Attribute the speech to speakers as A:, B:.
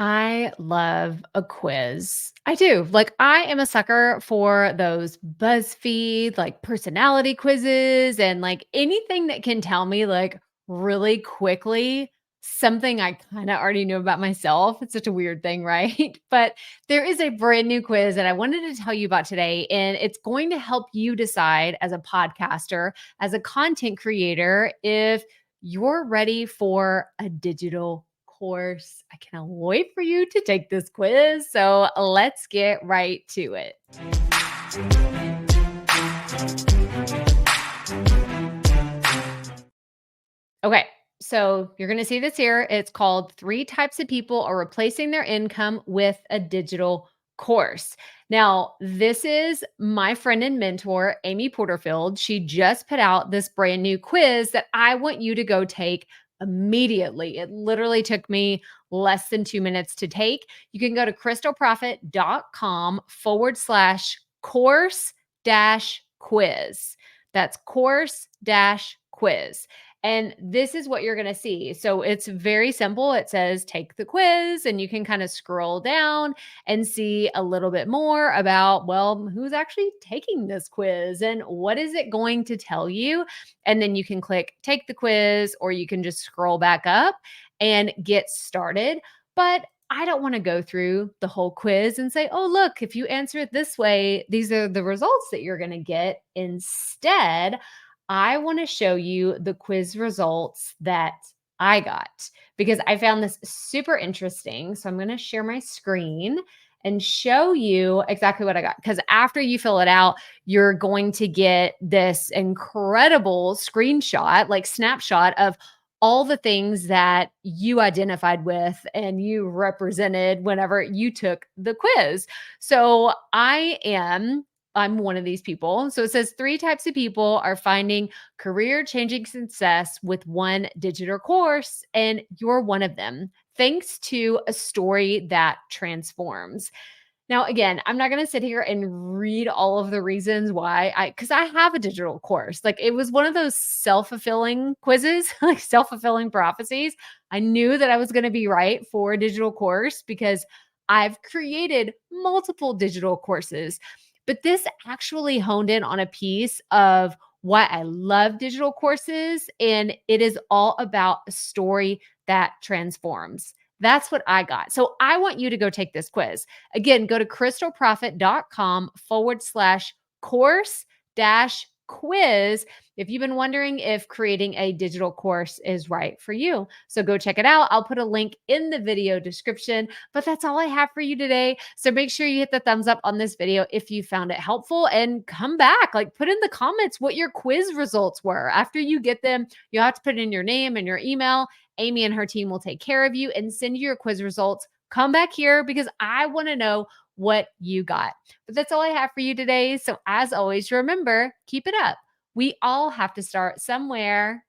A: I love a quiz. I do. I am a sucker for those BuzzFeed, personality quizzes and anything that can tell me, really quickly something I kind of already know about myself. It's such a weird thing, right? But there is a brand new quiz that I wanted to tell you about today, and it's going to help you decide as a podcaster, as a content creator, if you're ready for a digital course. I cannot wait for you to take this quiz. So let's get right to it. Okay. So you're going to see this here. It's called Three Types of People Are Replacing Their Income with a Digital Course. Now, this is my friend and mentor, Amy Porterfield. She just put out this brand new quiz that I want you to go take immediately. It literally took me less than 2 minutes to take. You can go to crystalprofit.com/course dash quiz. That's course dash quiz. And this is what you're going to see. So it's very simple. It says take the quiz, and you can kind of scroll down and see a little bit more about, well, who's actually taking this quiz and what is it going to tell you? And then you can click take the quiz, or you can just scroll back up and get started. But I don't want to go through the whole quiz and say, oh, look, if you answer it this way, these are the results that you're going to get. Instead, I want to show you the quiz results that I got because I found this super interesting. So I'm going to share my screen and show you exactly what I got. Because after you fill it out, you're going to get this incredible screenshot, snapshot of all the things that you identified with and you represented whenever you took the quiz. So I'm one of these people. So it says three types of people are finding career changing success with one digital course, and you're one of them, thanks to a story that transforms. Now, again, I'm not going to sit here and read all of the reasons why because I have a digital course. It was one of those self fulfilling quizzes, like self fulfilling prophecies. I knew that I was going to be right for a digital course because I've created multiple digital courses. But this actually honed in on a piece of why I love digital courses. And it is all about a story that transforms. That's what I got. So I want you to go take this quiz. Again, go to crystalprofit.com/course dash quiz if you've been wondering if creating a digital course is right for you. So go check it out. I'll put a link in the video description, but that's all I have for you today. So make sure you hit the thumbs up on this video if you found it helpful, and come back, put in the comments what your quiz results were. After you get them, you'll have to put in your name and your email. Amy and her team will take care of you and send you your quiz results. Come back here because I want to know what you got. But that's all I have for you today. So as always, remember, keep it up. We all have to start somewhere.